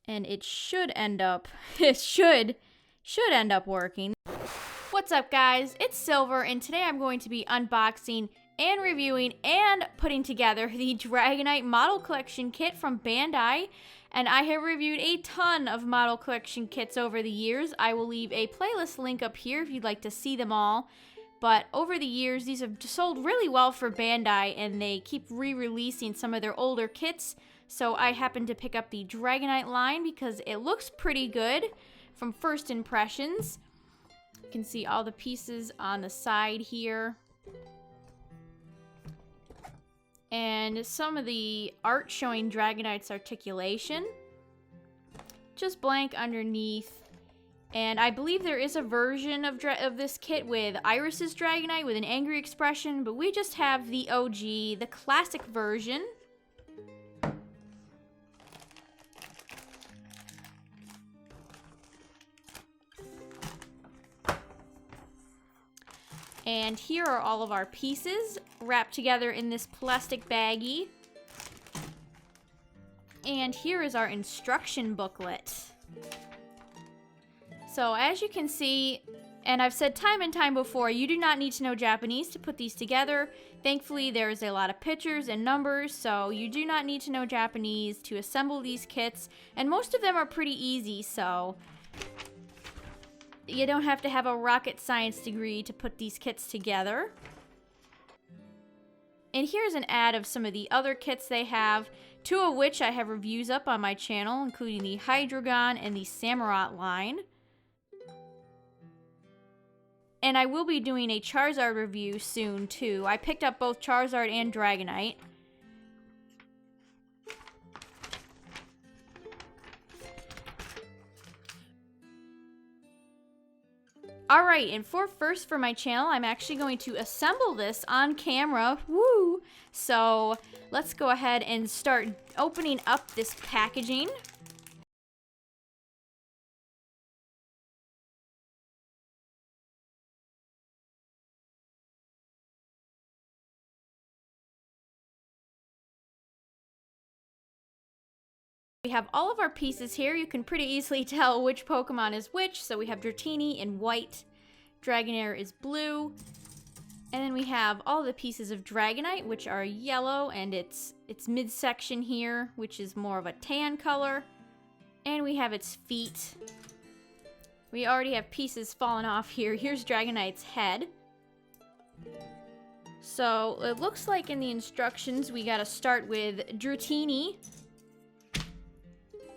And it should end up, it should end up working. What's up, guys? It's Silver, and today I'm going to be unboxing and reviewing and putting together the Dragonite model collection kit from Bandai. And I have reviewed a ton of model collection kits over the years. I will leave a playlist link up here if you'd like to see them all. But over the years, these have sold really well for Bandai, and they keep re-releasing some of their older kits. So I happened to pick up the Dragonite line because it looks pretty good from first impressions. You can see all the pieces on the side here. And some of the art showing Dragonite's articulation. Just blank underneath. And I believe there is a version of this kit with Iris's Dragonite with an angry expression, but we just have the OG, the classic version. And here are all of our pieces wrapped together in this plastic baggie. And here is our instruction booklet. So as you can see, and I've said time and time before, you do not need to know Japanese to put these together. Thankfully, there's a lot of pictures and numbers, so you do not need to know Japanese to assemble these kits. And most of them are pretty easy, so you don't have to have a rocket science degree to put these kits together. And here's an ad of some of the other kits they have, two of which I have reviews up on my channel, including the Hydreigon and the Samurott line. And I will be doing a Charizard review soon, too. I picked up both Charizard and Dragonite. Alright, and first for my channel, I'm actually going to assemble this on camera. Woo! So, let's go ahead and start opening up this packaging. We have all of our pieces here. You can pretty easily tell which Pokemon is which. So we have Dratini in white, Dragonair is blue, and then we have all the pieces of Dragonite, which are yellow, and its midsection here, which is more of a tan color, and we have its feet. We already have pieces falling off here. Here's Dragonite's head. So it looks like in the instructions we gotta start with Dratini.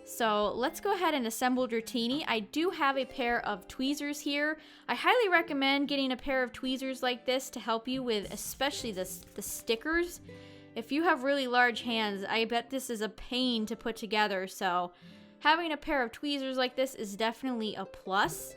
So let's go ahead and assemble Dratini. I do have a pair of tweezers here. I highly recommend getting a pair of tweezers like this to help you with especially the stickers. If you have really large hands, I bet this is a pain to put together. So having a pair of tweezers like this is definitely a plus.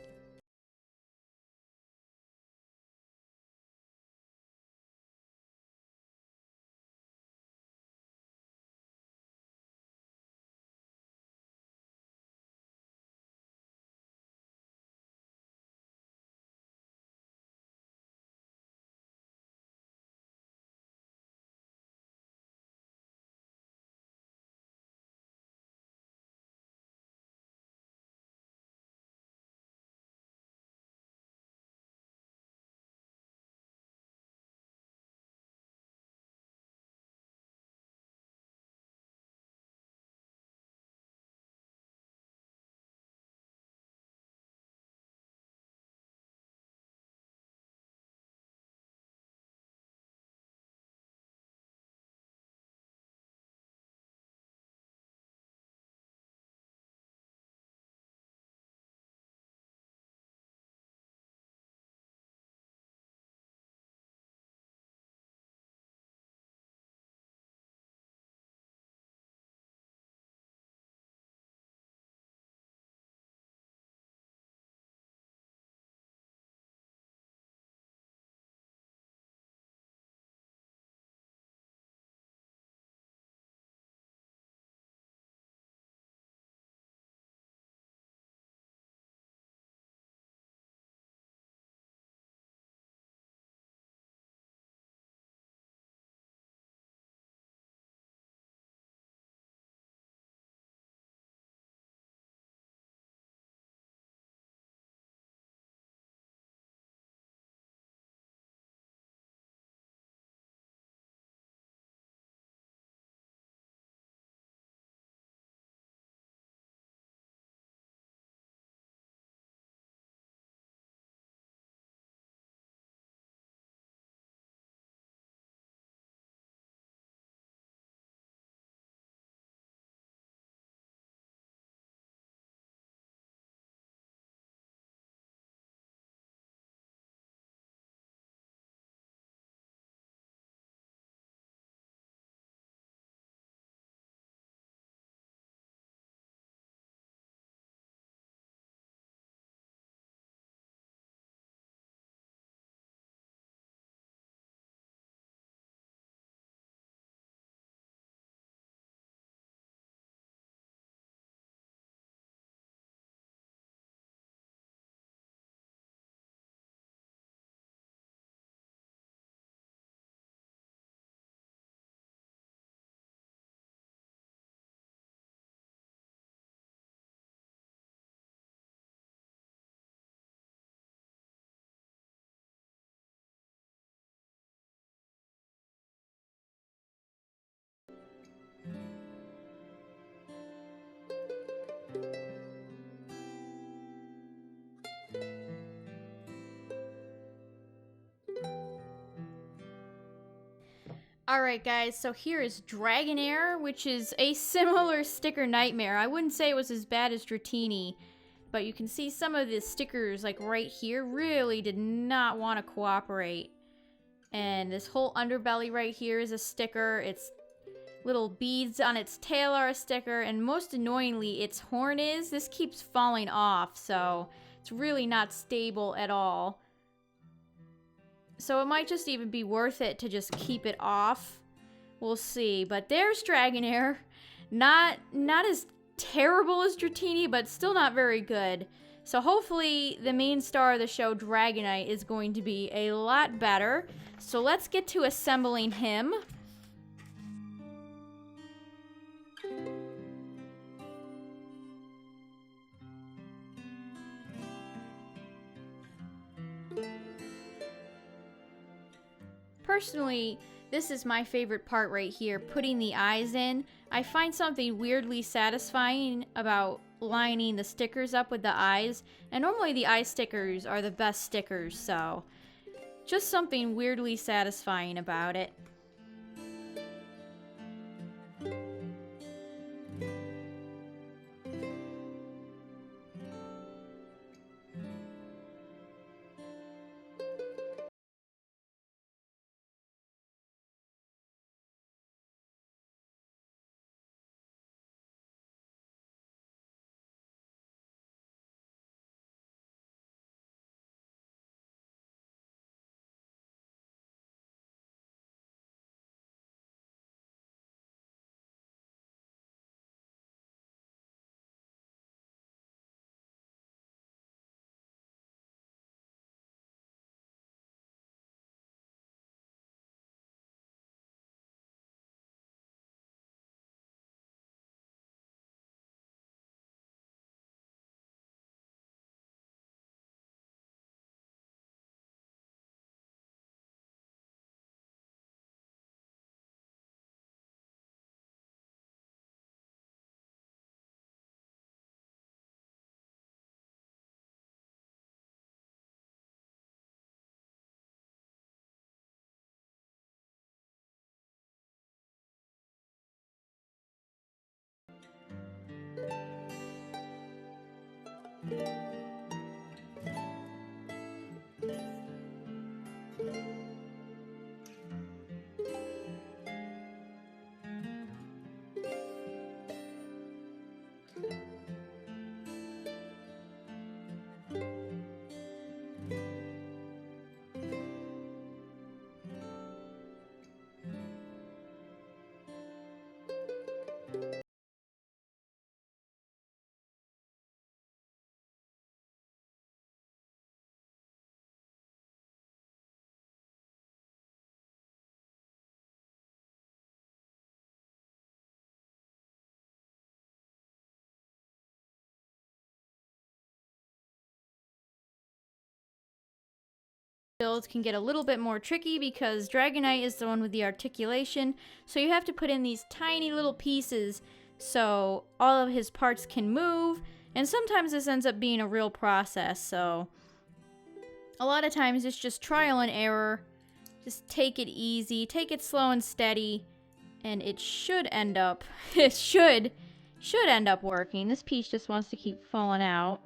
Alright guys, so here is Dragonair, which is a similar sticker nightmare. I wouldn't say it was as bad as Dratini, but you can see some of the stickers, like right here, really did not want to cooperate. And this whole underbelly right here is a sticker. Its little beads on its tail are a sticker, and most annoyingly, its horn is. This keeps falling off, so it's really not stable at all. So it might just even be worth it to just keep it off. We'll see. But there's Dragonair. Not as terrible as Dratini, but still not very good. So hopefully the main star of the show, Dragonite, is going to be a lot better. So let's get to assembling him. Personally, this is my favorite part right here, putting the eyes in. I find something weirdly satisfying about lining the stickers up with the eyes, and normally the eye stickers are the best stickers, so just something weirdly satisfying about it. Builds can get a little bit more tricky because Dragonite is the one with the articulation, so you have to put in these tiny little pieces so all of his parts can move, and sometimes this ends up being a real process, so a lot of times it's just trial and error. Just take it easy, take it slow and steady, and it should end up, it should end up working. This piece just wants to keep falling out.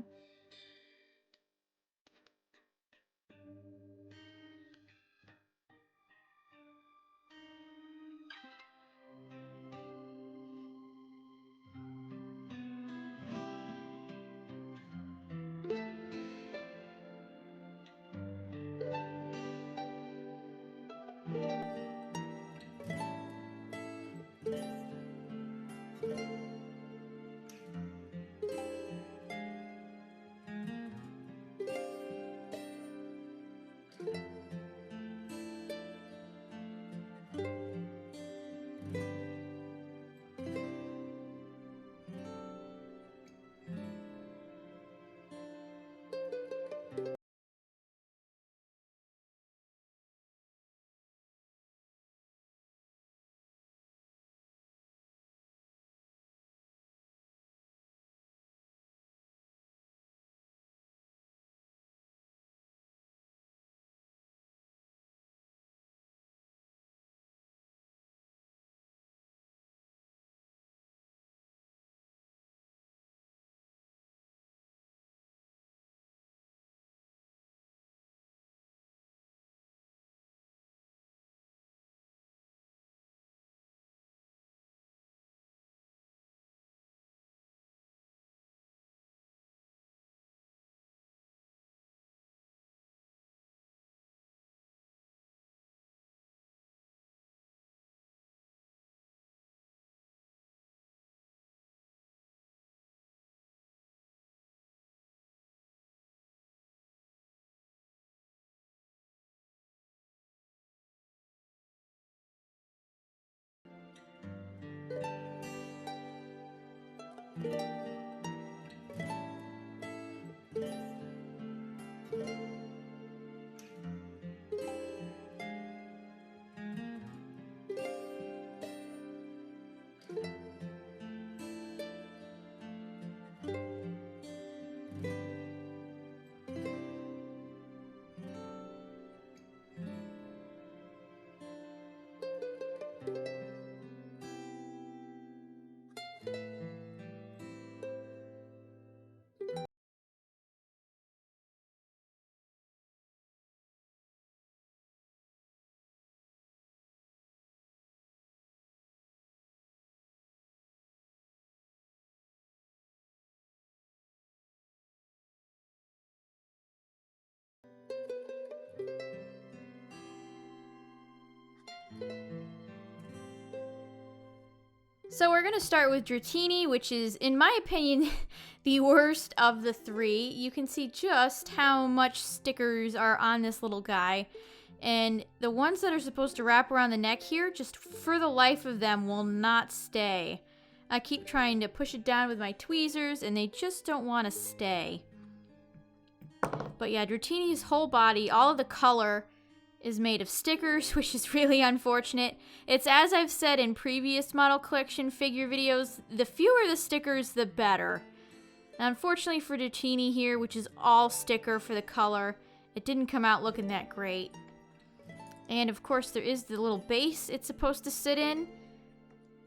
So we're going to start with Dratini, which is, in my opinion, the worst of the three. You can see just how much stickers are on this little guy. And the ones that are supposed to wrap around the neck here, just for the life of them, will not stay. I keep trying to push it down with my tweezers, and they just don't want to stay. But yeah, Dratini's whole body, all of the color is made of stickers, which is really unfortunate. It's as I've said in previous model collection figure videos, the fewer the stickers, the better. Now, unfortunately for Dratini here, which is all sticker for the color, it didn't come out looking that great. And of course there is the little base it's supposed to sit in.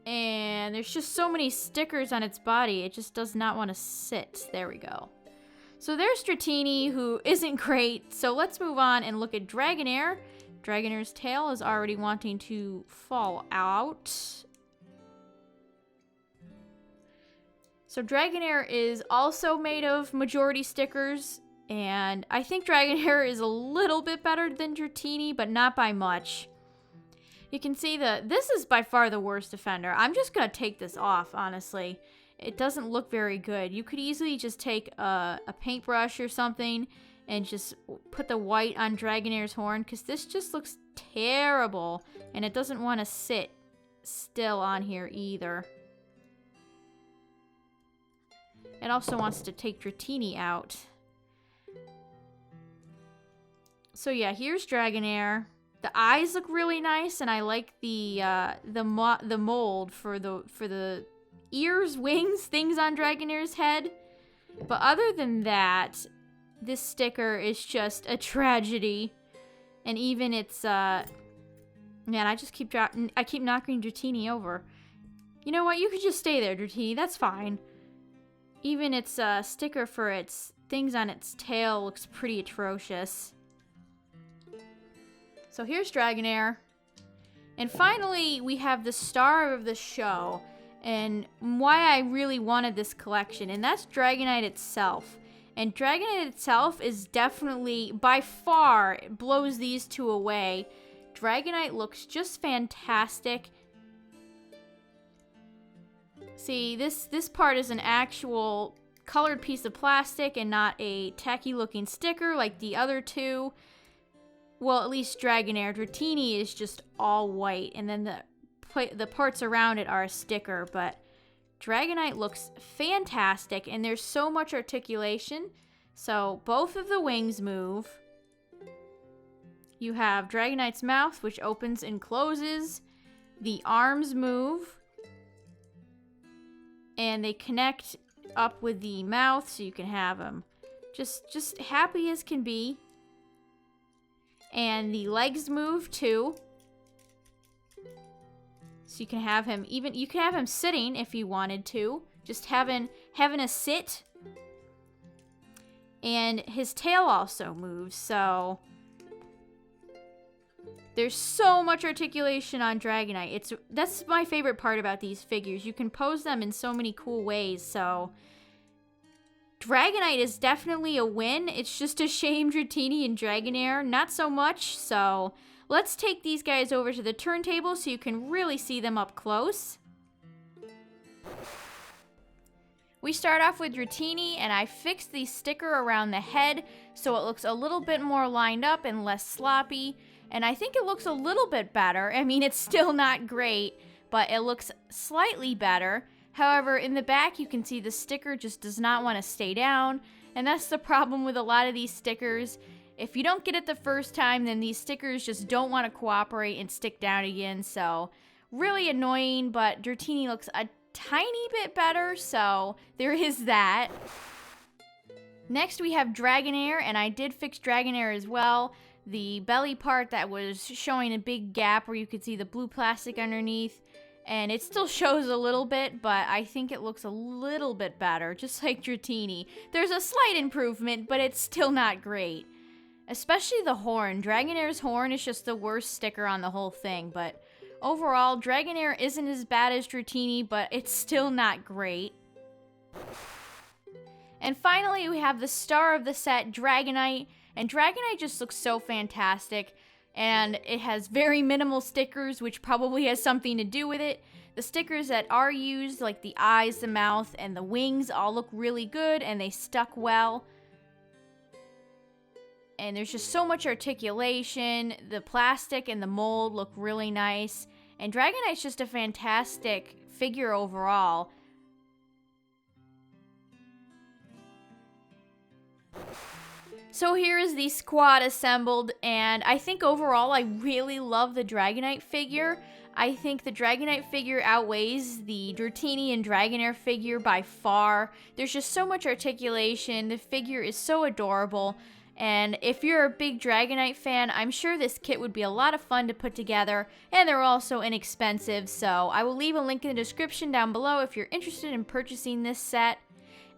And there's just so many stickers on its body, it just does not want to sit. There we go. So there's Dratini, who isn't great. So let's move on and look at Dragonair. Dragonair's tail is already wanting to fall out. So Dragonair is also made of majority stickers. And I think Dragonair is a little bit better than Dratini, but not by much. You can see that this is by far the worst offender. I'm just going to take this off, honestly. It doesn't look very good. You could easily just take a paintbrush or something and just put the white on Dragonair's horn, because this just looks terrible. And it doesn't want to sit still on here either. It also wants to take Dratini out. So yeah, here's Dragonair. The eyes look really nice, and I like the mold for the ears, wings, things on Dragonair's head. But other than that, this sticker is just a tragedy. And even its man, I keep knocking Dratini over. You know what? You could just stay there, Dratini. That's fine. Even its sticker for its things on its tail looks pretty atrocious. So here's Dragonair. And finally, we have the star of the show, and why I really wanted this collection, and that's Dragonite itself. And Dragonite itself is definitely, by far, it blows these two away. Dragonite looks just fantastic. See, this part is an actual colored piece of plastic and not a tacky looking sticker like the other two. Well, at least Dragonair. Dratini is just all white, and then the parts around it are a sticker, but Dragonite looks fantastic, and there's so much articulation. So both of the wings move. You have Dragonite's mouth, which opens and closes. The arms move, and they connect up with the mouth, so you can have them just happy as can be. And the legs move too. So you can have him sitting if you wanted to. Just having a sit. And his tail also moves, so there's so much articulation on Dragonite. That's my favorite part about these figures. You can pose them in so many cool ways, so Dragonite is definitely a win. It's just a shame Dratini and Dragonair, not so much. So let's take these guys over to the turntable so you can really see them up close. We start off with Dratini, and I fixed the sticker around the head so it looks a little bit more lined up and less sloppy. And I think it looks a little bit better. I mean, it's still not great, but it looks slightly better. However, in the back, you can see the sticker just does not want to stay down, and that's the problem with a lot of these stickers. If you don't get it the first time, then these stickers just don't want to cooperate and stick down again, so really annoying, but Dratini looks a tiny bit better, so there is that. Next, we have Dragonair, and I did fix Dragonair as well. The belly part that was showing a big gap where you could see the blue plastic underneath. And it still shows a little bit, but I think it looks a little bit better, just like Dratini. There's a slight improvement, but it's still not great. Especially the horn. Dragonair's horn is just the worst sticker on the whole thing, but overall, Dragonair isn't as bad as Dratini, but it's still not great. And finally, we have the star of the set, Dragonite. And Dragonite just looks so fantastic. And it has very minimal stickers, which probably has something to do with it. The stickers that are used, like the eyes, the mouth, and the wings, all look really good and they stuck well. And there's just so much articulation. The plastic and the mold look really nice. And Dragonite's just a fantastic figure overall. So here is the squad assembled, and I think overall I really love the Dragonite figure. I think the Dragonite figure outweighs the Dratini and Dragonair figure by far. There's just so much articulation. The figure is so adorable. And if you're a big Dragonite fan, I'm sure this kit would be a lot of fun to put together, and they're also inexpensive, so I will leave a link in the description down below if you're interested in purchasing this set.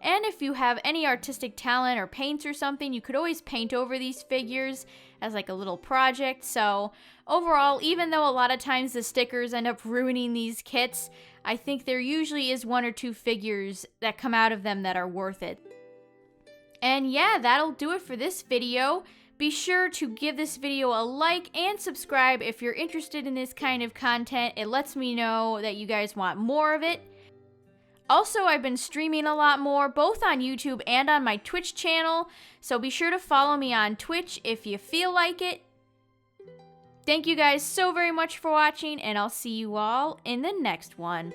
And if you have any artistic talent or paints or something, you could always paint over these figures as like a little project. So overall, even though a lot of times the stickers end up ruining these kits, I think there usually is 1 or 2 figures that come out of them that are worth it. And yeah, that'll do it for this video. Be sure to give this video a like and subscribe if you're interested in this kind of content. It lets me know that you guys want more of it. Also, I've been streaming a lot more, both on YouTube and on my Twitch channel, so be sure to follow me on Twitch if you feel like it. Thank you guys so very much for watching, and I'll see you all in the next one.